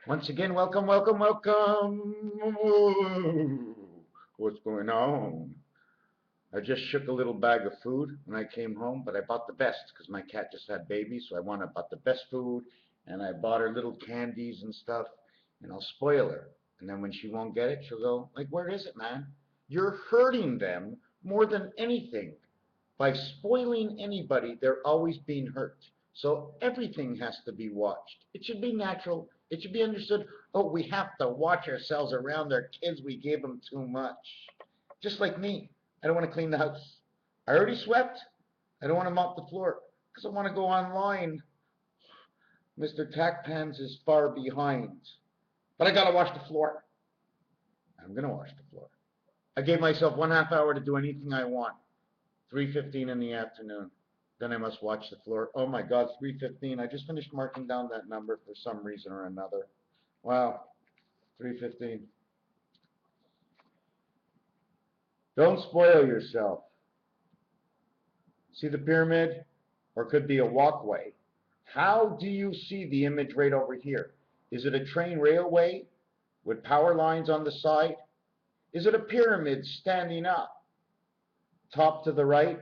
Once again, welcome, welcome, welcome. What's going on? I just shook a little bag of food when I came home, but I bought the best because my cat just had babies, so I wanted bought the best food, and I bought her little candies and stuff, and I'll spoil her. And then when she won't get it, she'll go, like, where is it, man? You're hurting them more than anything. By spoiling anybody, they're always being hurt. So everything has to be watched. It should be natural. It should be understood. Oh, we have to watch ourselves around our kids. We gave them too much. Just like me. I don't want to clean the house. I already swept. I don't want to mop the floor because I want to go online. Mr. Tackpans is far behind. But I got to wash the floor. I'm going to wash the floor. I gave myself 1/2 hour to do anything I want. 3:15 in the afternoon. Then I must watch the floor. Oh my God, 3:15. I just finished marking down that number for some reason or another. Wow, 3:15. Don't spoil yourself. See the pyramid? Or it could be a walkway. How do you see the image right over here? Is it a train railway with power lines on the side? Is it a pyramid standing up? Top to the right?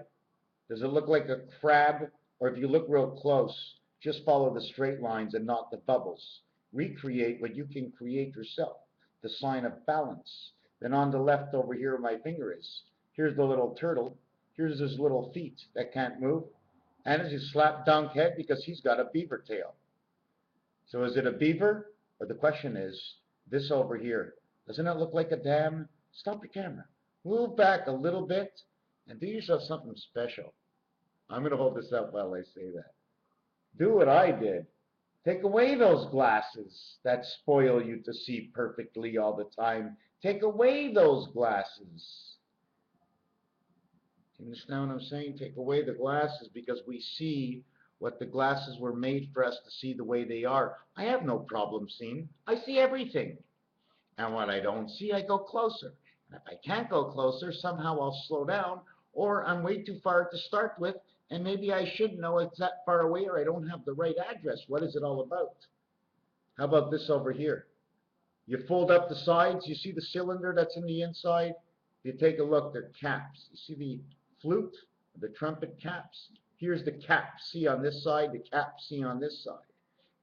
Does it look like a crab? Or if you look real close, just follow the straight lines and not the bubbles. Recreate what you can create yourself. The sign of balance. Then on the left over here where my finger is, here's the little turtle. Here's his little feet that can't move. And it's his slap dunk head because he's got a beaver tail. So is it a beaver? Or the question is, this over here, doesn't it look like a dam? Stop your camera. Move back a little bit and do yourself something special. I'm going to hold this up while I say that. Do what I did. Take away those glasses that spoil you to see perfectly all the time. Take away those glasses. Do you understand what I'm saying? Take away the glasses because we see what the glasses were made for us to see the way they are. I have no problem seeing. I see everything. And what I don't see, I go closer. And if I can't go closer, somehow I'll slow down, or I'm way too far to start with, and maybe I should know it's that far away or I don't have the right address. What is it all about? How about this over here? You fold up the sides, you see the cylinder that's in the inside? You take a look, they're caps. You see the flute, the trumpet caps? Here's the cap C on this side, the cap C on this side.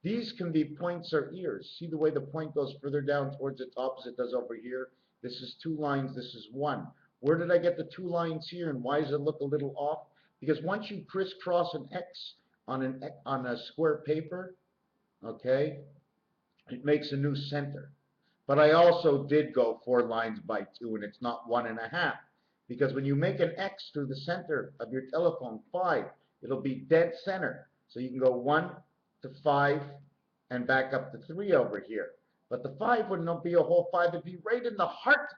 These can be points or ears. See the way the point goes further down towards the top as it does over here? This is 2 lines, this is 1. Where did I get the 2 lines here and why does it look a little off? Because once you crisscross an X on a square paper, okay, it makes a new center. But I also did go 4 lines by 2 and it's not 1.5. Because when you make an X through the center of your telephone, 5, it'll be dead center. So you can go 1 to 5 and back up to 3 over here. But the 5 would not be a whole 5, it'd be right in the heart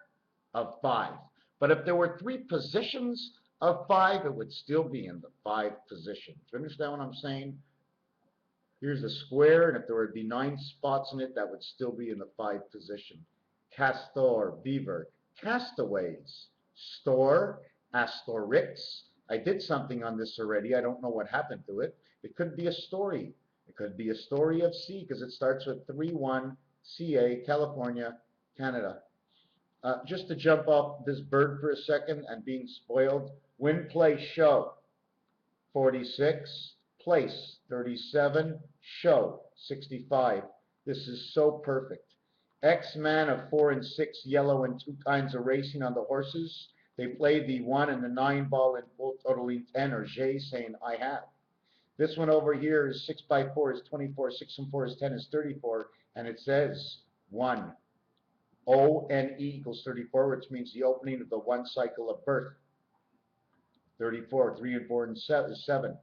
of 5. But if there were 3 positions of 5, it would still be in the 5 position. Do you understand what I'm saying? Here's a square, and if there would be 9 spots in it, that would still be in the 5 position. Castor, beaver, castaways, store, astorix. I did something on this already. I don't know what happened to it. It could be a story. It could be a story of C because it starts with 3-1 CA, California, Canada. Just to jump off this bird for a second and being spoiled, win, play, show. 46, place 37, show 65. This is so perfect. X-Man of 4 and 6 yellow and 2 kinds of racing on the horses. They play the 1 and the 9 ball in full totaling 10 or J saying I have. This one over here is 6 by 4 is 24, 6 and 4 is 10 is 34, and it says 1. O-N-E equals 34, which means the opening of the 1 cycle of birth. 34, 3 and 4 and 7 is 7.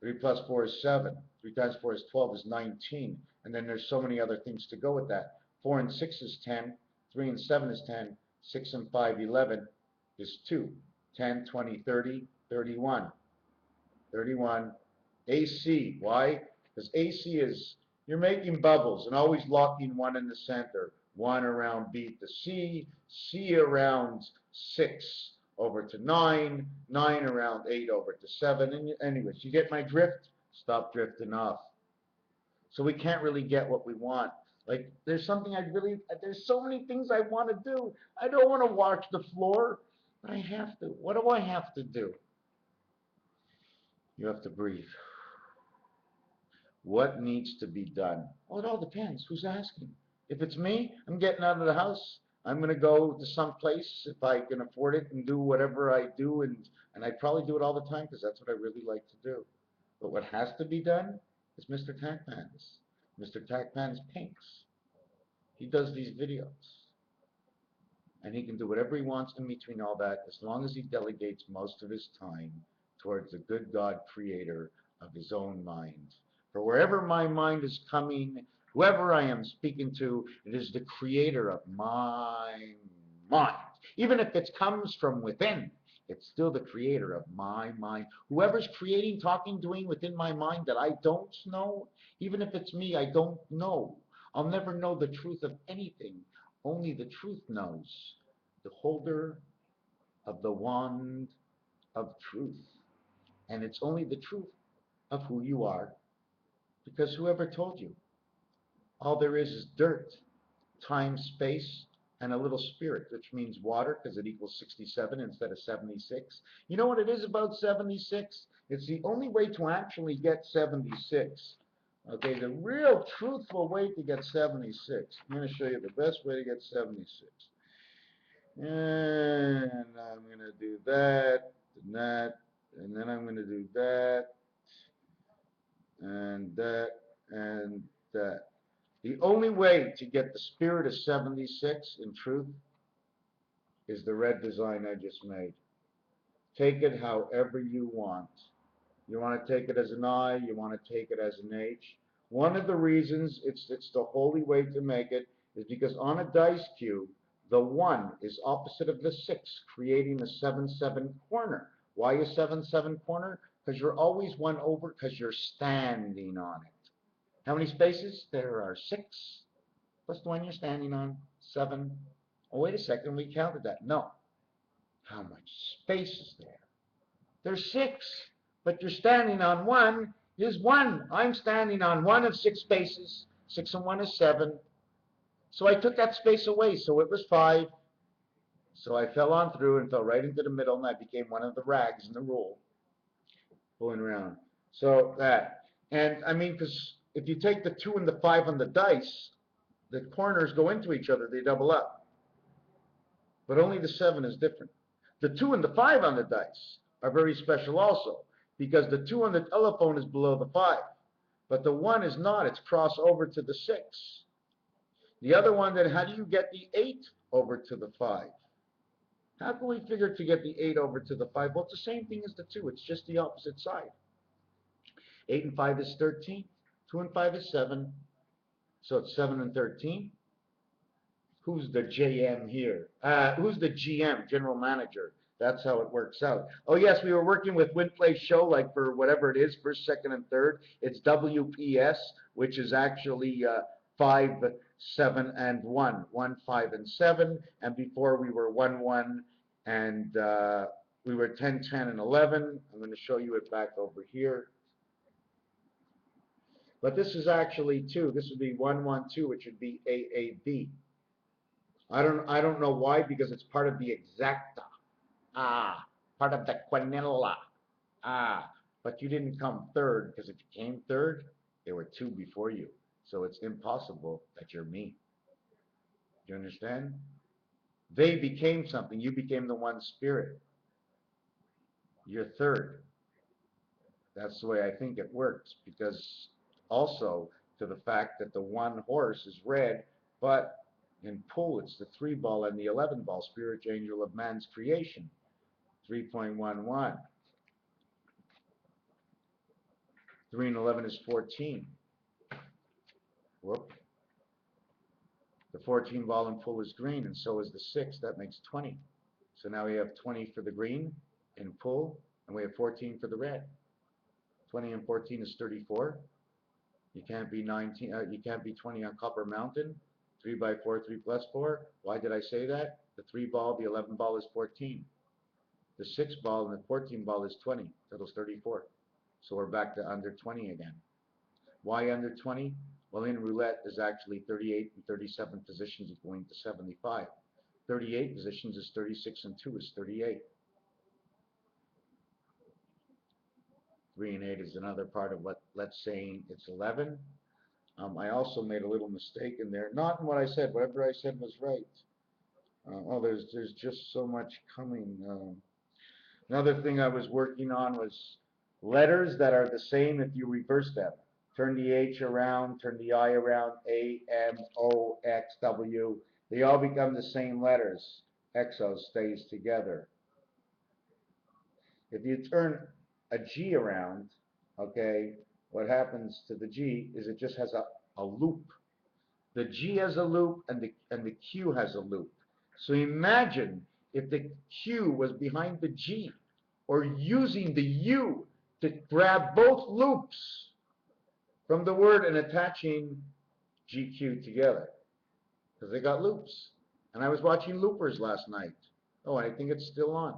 3 plus 4 is 7. 3 times 4 is 12 is 19. And then there's so many other things to go with that. 4 and 6 is 10. 3 and 7 is 10. 6 and 5, 11 is 2. 10, 20, 30, 31. 31. AC. Why? Because AC is, you're making bubbles and always locking 1 in the center. 1 around beat the C, C around 6 over to 9, 9 around 8 over to 7. And anyways, you get my drift? Stop drifting off. So we can't really get what we want. Like, there's something there's so many things I want to do. I don't want to watch the floor, but I have to. What do I have to do? You have to breathe. What needs to be done? Well, it all depends. Who's asking? If it's me, I'm getting out of the house. I'm going to go to some place if I can afford it and do whatever I do, and I probably do it all the time because that's what I really like to do. But what has to be done is Mr. Tackpans. Mr. Tackpans paints. He does these videos. And he can do whatever he wants in between all that as long as he delegates most of his time towards the good God creator of his own mind. For wherever my mind is coming, whoever I am speaking to, it is the creator of my mind. Even if it comes from within, it's still the creator of my mind. Whoever's creating, talking, doing within my mind that I don't know, even if it's me, I don't know. I'll never know the truth of anything. Only the truth knows, the holder of the wand of truth. And it's only the truth of who you are, because whoever told you? All there is dirt, time, space, and a little spirit, which means water, because it equals 67 instead of 76. You know what it is about 76? It's the only way to actually get 76. Okay, the real truthful way to get 76. I'm going to show you the best way to get 76. And I'm going to do that, and that, and then I'm going to do that, and that, and that. The only way to get the spirit of 76 in truth is the red design I just made. Take it however you want. You want to take it as an I, you want to take it as an H. One of the reasons it's the holy way to make it is because on a dice cube, the 1 is opposite of the 6, creating a 7-7 corner. Why a 7-7 corner? Because you're always 1 over because you're standing on it. How many spaces? There are 6, plus the one you're standing on, 7. Oh, wait a second, we counted that. No. How much space is there? There's 6, but you're standing on 1 is 1. I'm standing on 1 of 6 spaces. 6 and 1 is 7. So I took that space away, so it was 5. So I fell on through and fell right into the middle, and I became one of the rags in the roll, pulling around. So that. And I mean, because if you take the 2 and the 5 on the dice, the corners go into each other, they double up. But only the 7 is different. The 2 and the 5 on the dice are very special also, because the 2 on the telephone is below the 5, but the 1 is not. It's crossed over to the 6. The other one, then how do you get the 8 over to the 5? How can we figure to get the 8 over to the 5? Well, it's the same thing as the 2. It's just the opposite side. 8 and 5 is 13. 2 and 5 is 7. So it's 7 and 13. Who's the JM here? Who's the GM, general manager? That's how it works out. Oh, yes, we were working with Win Play Show, like for whatever it is, first, second, and third. It's WPS, which is actually 5, 7, and 1. 1, 5, and 7. And before we were 1, 1, and we were 10, 10, and 11. I'm going to show you it back over here. But this is actually 2. This would be 1, 1, 2, which would be AAB. I don't know why, because it's part of the exacta. Part of the quinella. But you didn't come third, because if you came third, there were 2 before you. So it's impossible that you're me. Do you understand? They became something. You became the one spirit. You're third. That's the way I think it works, because also to the fact that the 1 horse is red, but in pool it's the 3 ball and the 11 ball, spirit angel of man's creation. 3.11. 3 and 11 is 14. Whoop. The 14 ball in pool is green, and so is the 6. That makes 20. So now we have 20 for the green in pool, and we have 14 for the red. 20 and 14 is 34. You can't be 19. You can't be 20 on Copper Mountain. 3 by 4, 3 plus 4. Why did I say that? The 3 ball, the 11 ball is 14. The 6 ball and the 14 ball is 20. Totals 34. So we're back to under 20 again. Why under 20? Well, in roulette, there's actually 38 and 37 positions going to 75. 38 positions is 36 and 2 is 38. 3 and 8 is another part of what, let's say it's 11. I also made a little mistake in there. Not in what I said. Whatever I said was right. Oh, there's just so much coming. Another thing I was working on was letters that are the same if you reverse them. Turn the H around, turn the I around, A, M, O, X, W. They all become the same letters. Exo stays together. If you turn a G around, okay, what happens to the G is it just has a loop. The G has a loop and the Q has a loop. So imagine if the Q was behind the G or using the U to grab both loops from the word and attaching GQ together because they got loops. And I was watching Loopers last night. Oh, I think it's still on.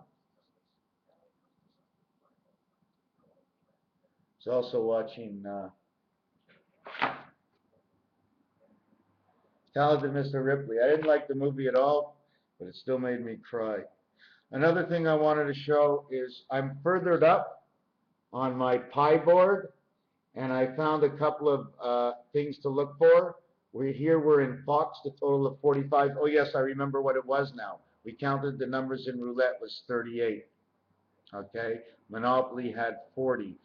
I was also watching Talented Mr. Ripley. I didn't like the movie at all, but it still made me cry. Another thing I wanted to show is I'm furthered up on my Pi board, and I found a couple of things to look for. We're in Fox, the total of 45. Oh yes, I remember what it was now. We counted the numbers in roulette was 38. Okay, Monopoly had 40.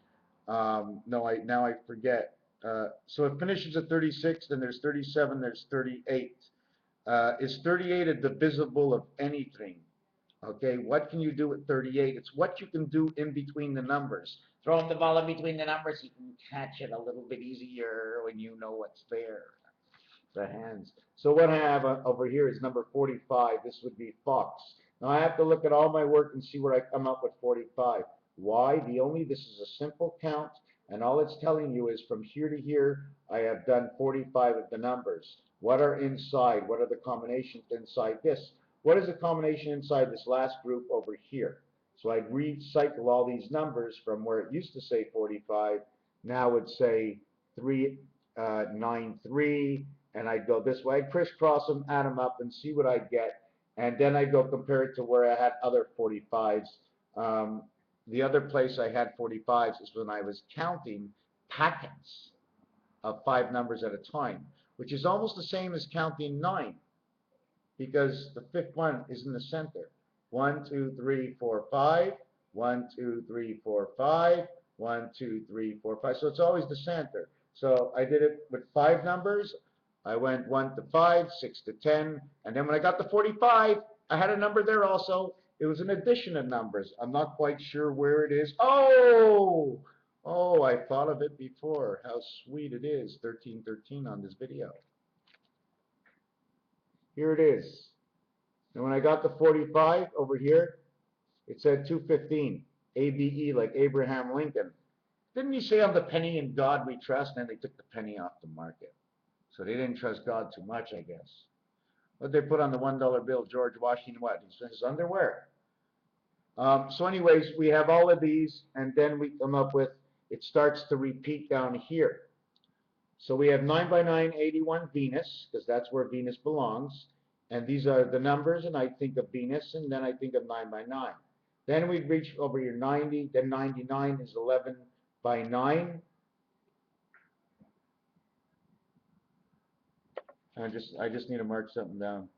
No, now I forget. So it finishes at 36, then there's 37, there's 38. Is 38 a divisible of anything? Okay, what can you do with 38? It's what you can do in between the numbers. Throwing the ball in between the numbers, you can catch it a little bit easier when you know what's there. The hands. So what I have over here is number 45. This would be Fox. Now I have to look at all my work and see where I come up with 45. Why? This is a simple count, and all it's telling you is from here to here, I have done 45 of the numbers. What are inside? What are the combinations inside this? What is the combination inside this last group over here? So I'd recycle all these numbers from where it used to say 45, now would say 393, and I'd go this way. I'd crisscross them, add them up, and see what I'd get. And then I'd go compare it to where I had other 45s. The other place I had 45s is when I was counting packets of 5 numbers at a time, which is almost the same as counting 9, because the fifth one is in the center. 1, 2, 3, 4, 5. 1, 2, 3, 4, 5. 1, 2, 3, 4, 5. So it's always the center. So I did it with 5 numbers. I went 1 to 5, 6 to 10, and then when I got to 45, I had a number there also. It was an addition of numbers. I'm not quite sure where it is. Oh, I thought of it before. How sweet it is. 1313 on this video. Here it is. And when I got to 45 over here, it said 215, ABE, like Abraham Lincoln. Didn't he say on the penny in God we trust? And then they took the penny off the market. So they didn't trust God too much, I guess. What they put on the $1 bill, George Washington, what? His underwear. So anyways, we have all of these, and then we come up with, it starts to repeat down here. So we have 9 by 9, 81 Venus, because that's where Venus belongs. And these are the numbers, and I think of Venus, and then I think of 9 by 9. Then we reach over here 90, then 99 is 11 by 9. I just need to mark something down.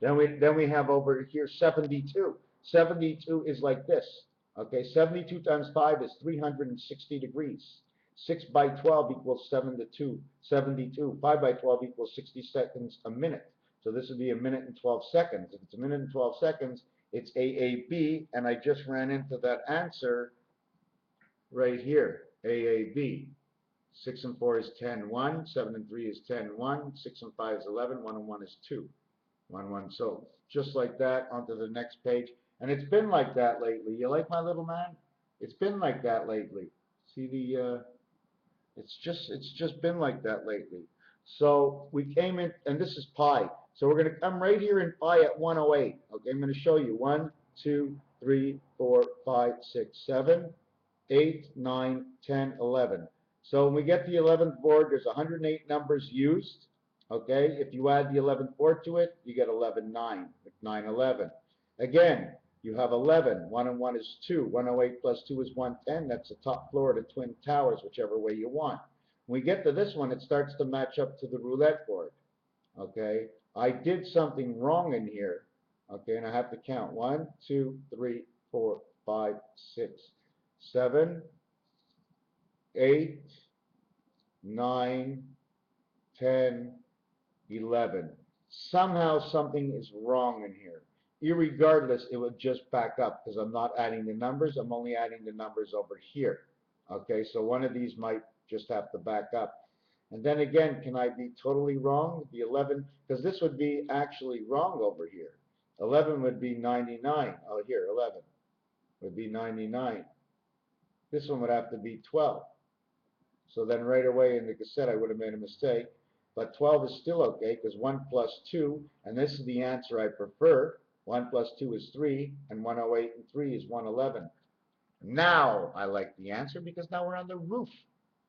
Then we have over here 72. 72 is like this. Okay, 72 times 5 is 360 degrees. 6 by 12 equals 7 to 2, 72. 5 by 12 equals 60 seconds a minute. So this would be a minute and 12 seconds. If it's a minute and 12 seconds, it's AAB, and I just ran into that answer right here, AAB. 6 and 4 is 10, 1. 7 and 3 is 10, 1. 6 and 5 is 11. 1 and 1 is 2. 1, 1. So just like that, onto the next page. And it's been like that lately. You like my little man? It's been like that lately. See the, it's just been like that lately. So we came in, and this is pi. So we're going to come right here in pi at 108. Okay, I'm going to show you. 1, 2, 3, 4, 5, 6, 7, 8, 9, 10, 11. So when we get the 11th board, there's 108 numbers used. Okay, if you add the 11th board to it, you get 11, 9, 9, 11. Again, you have 11. 1 and 1 is 2. 108 plus 2 is 110. That's the top floor of the Twin Towers, whichever way you want. When we get to this one, it starts to match up to the roulette board. Okay, I did something wrong in here. Okay, and I have to count 1, 2, 3, 4, 5, 6, 7, 8, 9, 10, 11. Somehow something is wrong in here. Irregardless, it would just back up because I'm not adding the numbers. I'm only adding the numbers over here. Okay, so one of these might just have to back up. And then again, can I be totally wrong? The 11, because this would be actually wrong over here. 11 would be 99. Oh, here, 11 would be 99. This one would have to be 12. So then right away in the cassette, I would have made a mistake. But 12 is still okay because 1 plus 2, and this is the answer I prefer. 1 plus 2 is 3, and 108 and 3 is 111. Now I like the answer because now we're on the roof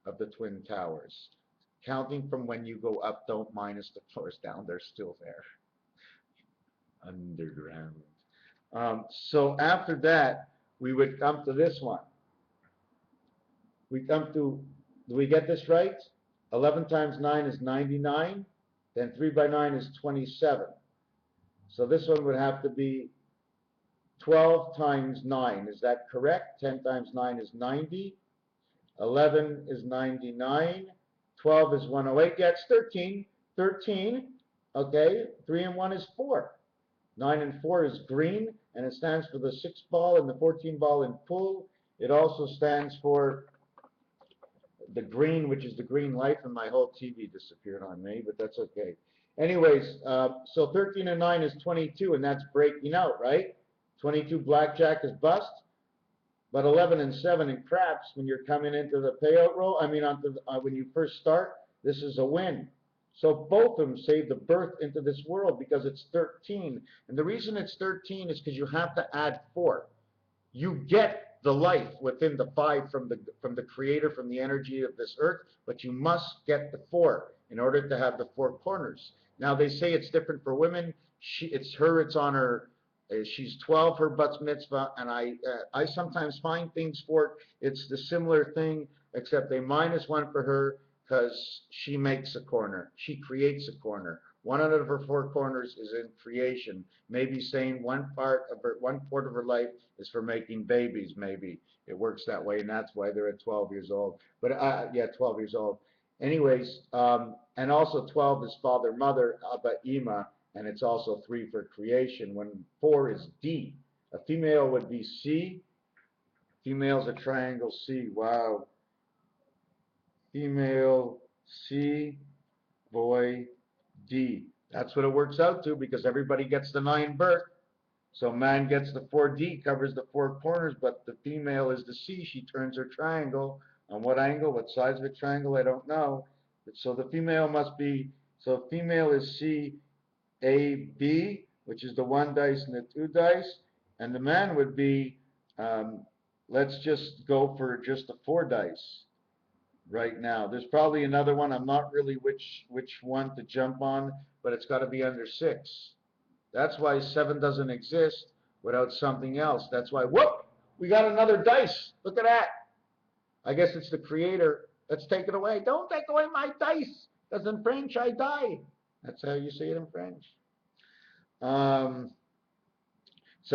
of the Twin Towers. Counting from when you go up, don't minus the floors down. They're still there. Underground. So after that, we would come to this one. We come to, do we get this right? 11 times 9 is 99. Then 3 by 9 is 27. So this one would have to be 12 times 9. Is that correct? 10 times 9 is 90. 11 is 99. 12 is 108. Yeah, it's 13. 13. Okay. 3 and 1 is 4. 9 and 4 is green, and it stands for the 6 ball and the 14 ball in pool. It also stands for the green, which is the green light, and my whole TV disappeared on me, but that's okay. Anyways, so 13 and 9 is 22, and that's breaking out, right? 22 blackjack is bust, but 11 and 7 in craps, when you're coming into the payout roll, I mean, when you first start, this is a win. So both of them say the birth into this world because it's 13. And the reason it's 13 is because you have to add 4. You get the life within the 5 from the creator, from the energy of this earth, but you must get the 4 in order to have the 4 corners. Now they say it's different for women. It's on her. She's 12, her bat mitzvah, and I sometimes find things for it. It's the similar thing, except they minus 1 for her because she makes a corner. She creates a corner. One out of her 4 corners is in creation. Maybe saying one part of her life is for making babies. Maybe it works that way, and that's why they're at 12 years old. But yeah, 12 years old. Anyways, and also 12 is father, mother, Abba, Ima, and it's also 3 for creation. When 4 is D, a female would be C. Female's a triangle C. Wow. Female C, boy D. That's what it works out to because everybody gets the 9 birth. So man gets the 4D, covers the 4 corners, but the female is the C. She turns her triangle. On what angle, what size of a triangle, I don't know. So the female must be, so female is C, A, B, which is the 1 dice and the 2 dice. And the man would be, let's just go for just the 4 dice right now. There's probably another one. I'm not really which one to jump on, but it's got to be under 6. That's why 7 doesn't exist without something else. That's why, whoop, we got another dice. Look at that. I guess it's the creator. Let's take it away. Don't take away my dice, because in French I die. That's how you say it in French. So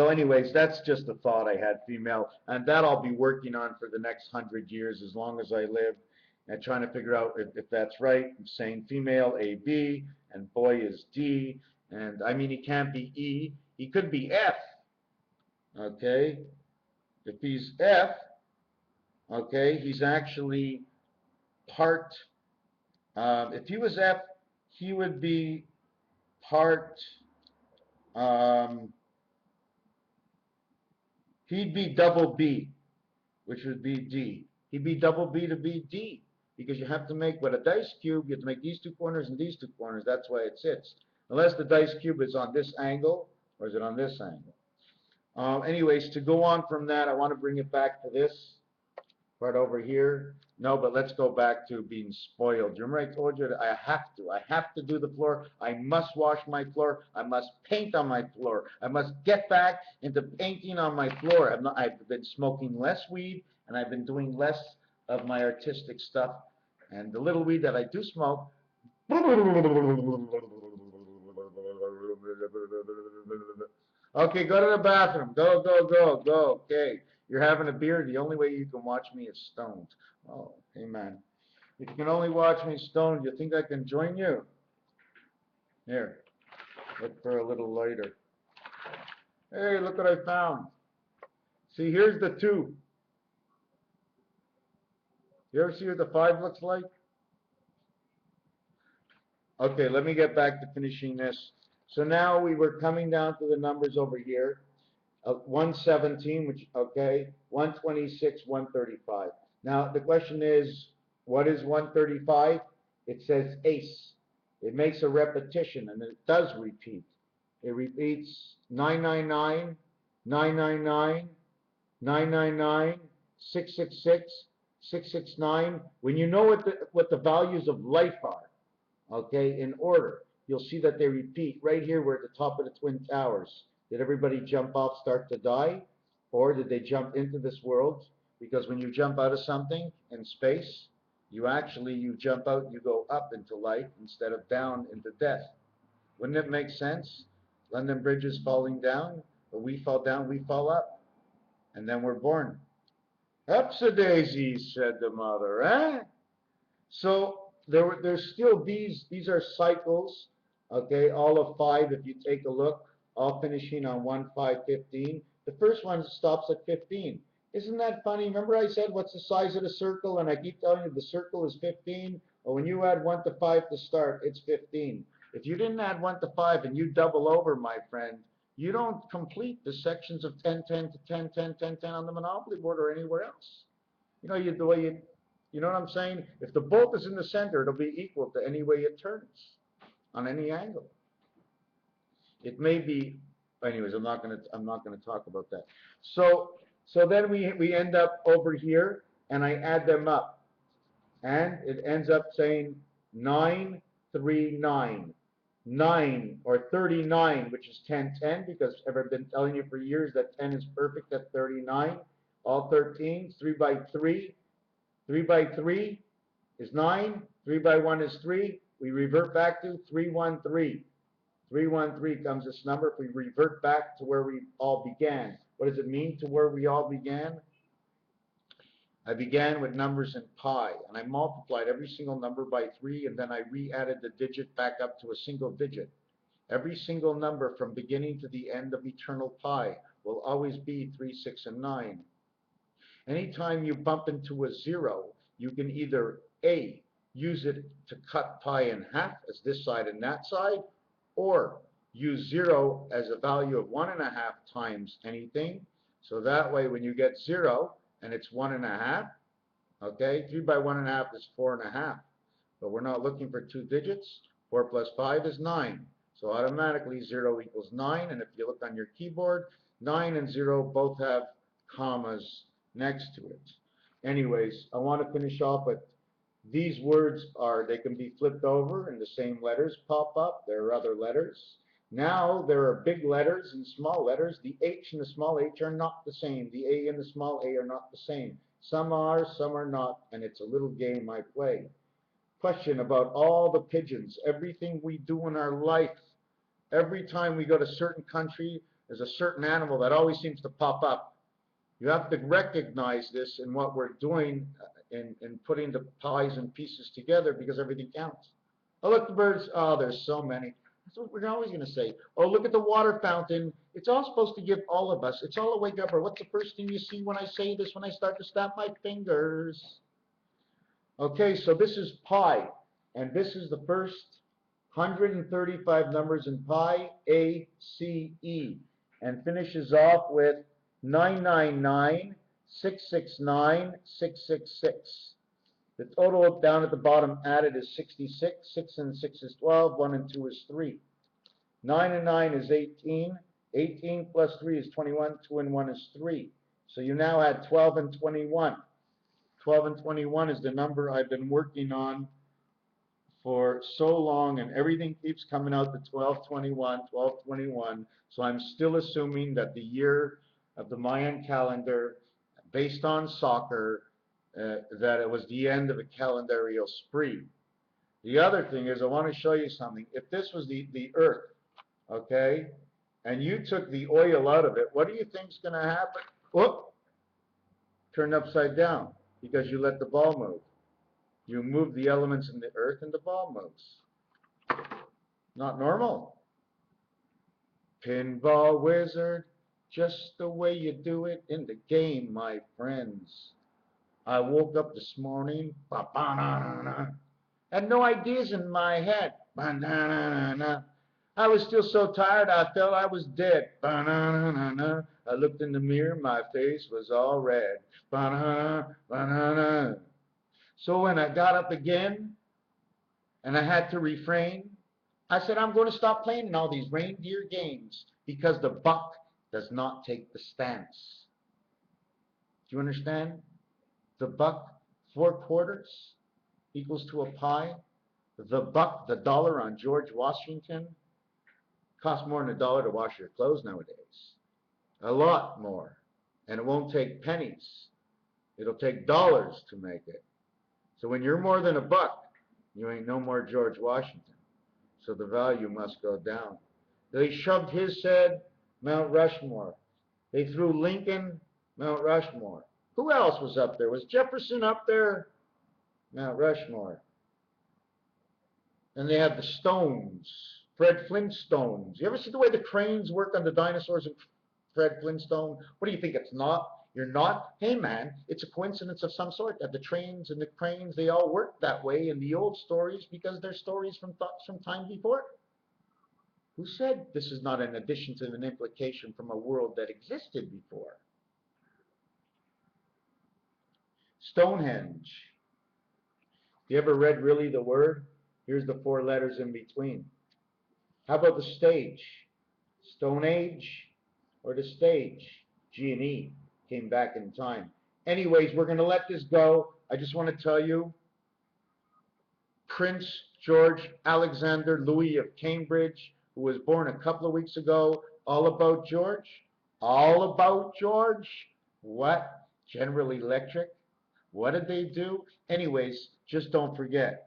anyways, that's just a thought I had, female, and that I'll be working on for the next 100 years as long as I live, and trying to figure out if that's right. I'm saying female A, B, and boy is D, and I mean he can't be E, he could be F, okay? If he's F, okay, he's actually part, if he was F, he would be part, he'd be double B, which would be D. He'd be double B to be D, because you have to make, with a dice cube, you have to make these 2 corners and these 2 corners. That's why it sits. Unless the dice cube is on this angle, or is it on this angle? Anyways, to go on from that, I want to bring it back to this. Part over here. No, but let's go back to being spoiled. You remember I told you that I have to do the floor. I must wash my floor. I must paint on my floor. I must get back into painting on my floor. I've been smoking less weed and I've been doing less of my artistic stuff. And the little weed that I do smoke. Okay, go to the bathroom. Go, go, go, go. Okay. You're having a beer. The only way you can watch me is stoned. Oh, amen. If you can only watch me stoned, you think I can join you? Here, look for a little lighter. Hey, look what I found. See, here's the 2. You ever see what the 5 looks like? Okay, let me get back to finishing this. So now we were coming down to the numbers over here. 117, which, okay, 126, 135. Now, the question is, what is 135? It says ace. It makes a repetition, and it does repeat. It repeats 999, 999, 999, 666, 669. When you know what the values of life are, okay, in order, you'll see that they repeat. Right here, we're at the top of the Twin Towers. Did everybody jump off, start to die? Or did they jump into this world? Because when you jump out of something in space, you jump out, you go up into life instead of down into death. Wouldn't it make sense? London Bridge is falling down, but we fall down, we fall up, and then we're born. Upsa-daisies, said the mother, eh? So there's still these are cycles, okay, all of 5 if you take a look, all finishing on 1-5-15. The first one stops at 15. Isn't that funny? Remember I said what's the size of the circle, and I keep telling you the circle is 15? Well, when you add 1 to 5 to start, it's 15. If you didn't add 1 to 5 and you double over, my friend, you don't complete the sections of 10, 10 to 10, 10, 10, 10 on the Monopoly board or anywhere else. You know, the way you know what I'm saying? If the bolt is in the center, it'll be equal to any way it turns, on any angle. It may be, anyways, I'm not gonna talk about that. So then we end up over here, and I add them up, and it ends up saying 939. 9 or 39, which is 10, 10, because I've been telling you for years that 10 is perfect at 39. All 13s, 3 by 3. 3 by 3 is 9. 3 by 1 is 3. We revert back to 313. 313 comes this number if we revert back to where we all began. What does it mean to where we all began? I began with numbers in pi, and I multiplied every single number by 3, and then I re-added the digit back up to a single digit. Every single number from beginning to the end of eternal pi will always be 3, 6, and 9. Anytime you bump into a 0, you can either A, use it to cut pi in half as this side and that side, or use 0 as a value of 1.5 times anything. So that way when you get 0 and it's 1.5, okay, 3 by 1.5 is 4.5. But we're not looking for 2 digits. 4 plus 5 is 9. So automatically 0 equals 9. And if you look on your keyboard, 9 and 0 both have commas next to it. Anyways, I want to finish off with these words they can be flipped over and the same letters pop up. There are other letters. Now there are big letters and small letters. The H and the small h are not the same. The A and the small a are not the same. Some are, some are not, and it's a little game I play. Question about all the pigeons, everything we do in our life. Every time we go to a certain country, there's a certain animal that always seems to pop up. You have to recognize this in what we're doing in putting the pies and pieces together, because everything counts. Oh, look, the birds. Oh, there's so many. That's what we're always going to say. Oh, look at the water fountain. It's all supposed to give all of us. It's all a wake up. Or what's the first thing you see when I say this, when I start to snap my fingers? Okay, so this is pi. And this is the first 135 numbers in pi, A, C, E. And finishes off with 999, 669, 666. The total down at the bottom added is 66. 6 and 6 is 12. 1 and 2 is 3. 9 and 9 is 18. 18 plus 3 is 21. 2 and 1 is 3. So you now had 12 and 21. 12 and 21 is the number I've been working on for so long, and everything keeps coming out to 12/21, 12/21. So I'm still assuming that the year of the Mayan calendar, based on soccer, that it was the end of a calendarial spree. The other thing is, I want to show you something. If this was the Earth, okay, and you took the oil out of it, what do you think's going to happen? Whoop, turned upside down because you let the ball move. You move the elements in the Earth and the ball moves. Not normal. Pinball wizard, just the way you do it in the game, my friends. I woke up this morning, had no ideas in my head. I was still so tired, I felt I was dead. I looked in the mirror, my face was all red. So when I got up again, and I had to refrain, I said, I'm going to stop playing in all these reindeer games because the buck does not take the stance. Do you understand? The buck, 4 quarters equals to a pie. The buck, the dollar on George Washington, costs more than $1 to wash your clothes nowadays. A lot more. And it won't take pennies. It'll take dollars to make it. So when you're more than a buck, you ain't no more George Washington. So the value must go down. They shoved his head, Mount Rushmore. They threw Lincoln, Mount Rushmore. Who else was up there? Was Jefferson up there? Mount Rushmore. And they had the Stones, Fred Flintstones. You ever see the way the cranes work on the dinosaurs in Fred Flintstone? What do you think? It's not? You're not? Hey, man, it's a coincidence of some sort that the trains and the cranes, they all work that way in the old stories because they're stories from time before. Who said this is not an addition to an implication from a world that existed before? Stonehenge. You ever read really the word? Here's the 4 letters in between. How about the stage? Stone Age or the stage? G and E came back in time. Anyways, we're going to let this go. I just want to tell you, Prince George Alexander Louis of Cambridge, who was born a couple of weeks ago, all about George. All about George. What? General Electric. What did they do? Anyways, just don't forget.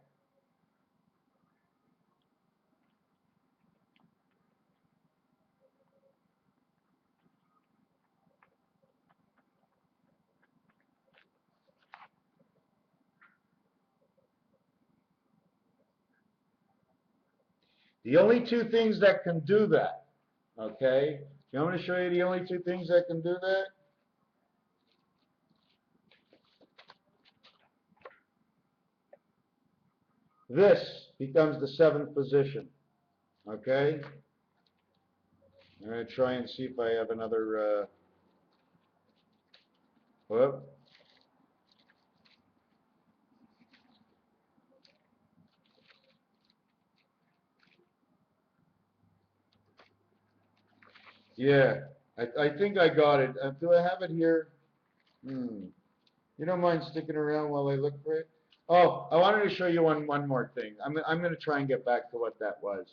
The only 2 things that can do that, okay? You want me to show you the only 2 things that can do that? This becomes the 7th position, okay? I'm going to try and see if I have another, whoop. Yeah, I think I got it. Do I have it here? You don't mind sticking around while I look for it? Oh, I wanted to show you one more thing. I'm going to try and get back to what that was.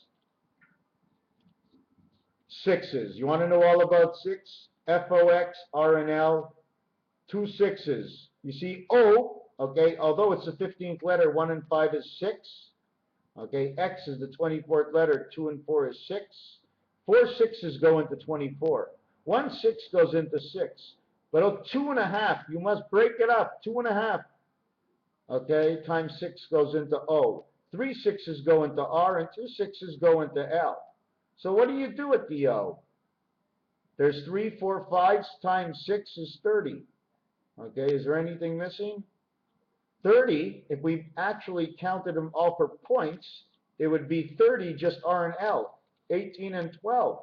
Sixes. You want to know all about 6? F-O-X, R and L, 2 6s. You see O, okay, although it's the 15th letter, 1 and 5 is 6. Okay, X is the 24th letter, 2 and 4 is 6. 4 6s go into 24. 1 6 goes into 6. But 2 and a half, you must break it up. 2 and a half, okay, times 6 goes into O. 3 6s go into R, and 2 6s go into L. So what do you do at the O? There's 3, 4, 5s times 6 is 30. Okay, is there anything missing? 30, if we actually counted them all for points, it would be 30 just R and L, 18 and 12.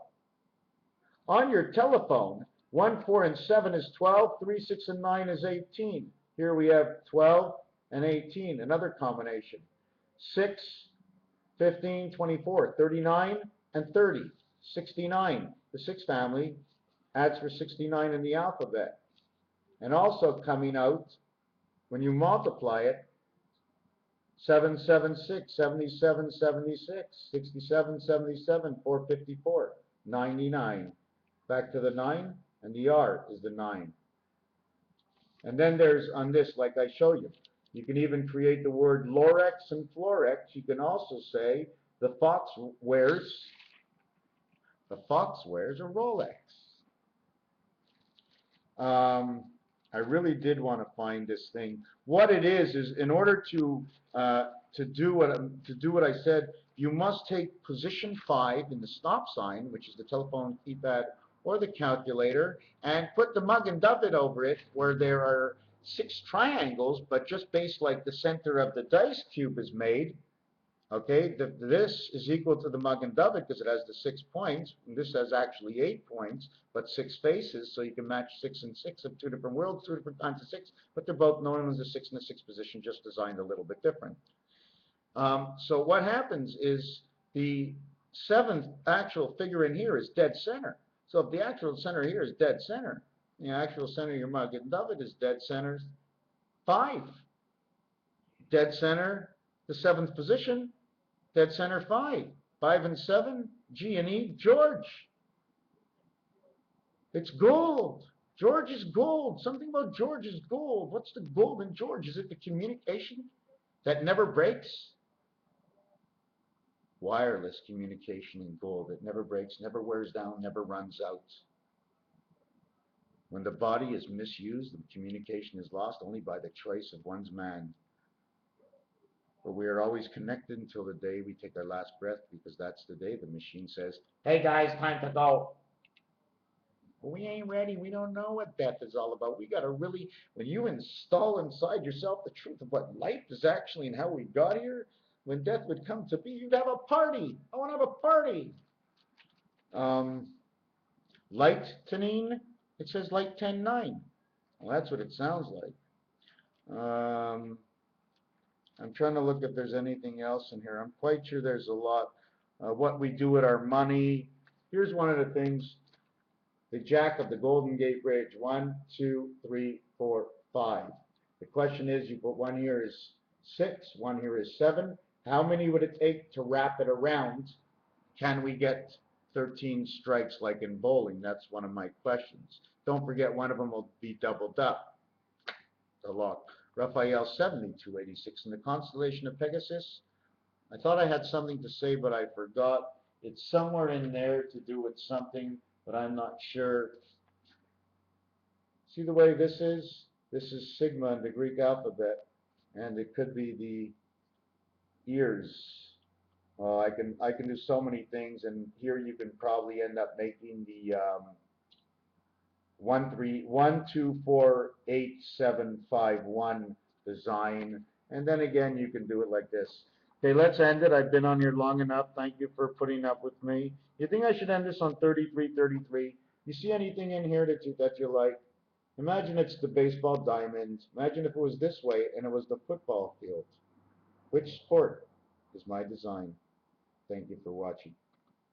On your telephone, 1, 4, and 7 is 12, 3, 6, and 9 is 18. Here we have 12 and 18, another combination. 6, 15, 24, 39, and 30, 69. The 6 family adds for 69 in the alphabet. And also coming out When you multiply it, 776, 77, 76, 67, 77, 454, 99. Back to the 9, and the R is the 9. And then there's, on this, like I show you, you can even create the word Lorex and Florex. You can also say the fox wears a Rolex. I really did want to find this thing. What it is in order to do what I said, you must take position 5 in the stop sign, which is the telephone keypad or the calculator, and put the mug and dove it over it, where there are 6 triangles, but just based like the center of the dice cube is made. Okay, this is equal to the mug and dove it because it has the 6 points, and this has actually 8 points, but 6 faces, so you can match 6 and 6 of 2 different worlds, 2 different kinds of 6, but they're both known as a 6 and a 6 position, just designed a little bit different. So what happens is the 7th actual figure in here is dead center. So if the actual center here is dead center, the actual center of your mug and dove it is dead center 5. Dead center, the 7th position, dead center 5. 5 and 7, G and E, George. It's gold. George is gold. Something about George is gold. What's the gold in George? Is it the communication that never breaks? Wireless communication in gold. It never breaks, never wears down, never runs out. When the body is misused, the communication is lost only by the choice of one's mind. But we are always connected until the day we take our last breath, because that's the day the machine says, "Hey guys, time to go." But we ain't ready. We don't know what death is all about. We got to really, when you install inside yourself the truth of what life is actually and how we got here, when death would come to be, you'd have a party. I want to have a party. Lightning, it says light 10-9. Well, that's what it sounds like. I'm trying to look if there's anything else in here. I'm quite sure there's a lot. What we do with our money. Here's one of the things. The jack of the Golden Gate Bridge. 1, 2, 3, 4, 5. The question is, you put one here is 6, one here is 7. How many would it take to wrap it around? Can we get 13 strikes like in bowling? That's one of my questions. Don't forget, one of them will be doubled up. The lock. Raphael 7286 in the constellation of Pegasus. I thought I had something to say, but I forgot. It's somewhere in there to do with something, but I'm not sure. See the way this is? This is sigma in the Greek alphabet, and it could be the ears. I can do so many things, and here you can probably end up making the 1 2 4 8 7 5 1 design, and then again you can do it like this. Okay, let's end it. I've been on here long enough. Thank you for putting up with me. You think I should end this on 33:33? You see anything in here that you like? Imagine it's the baseball diamond. Imagine if it was this way and it was the football field. Which sport is my design? Thank you for watching.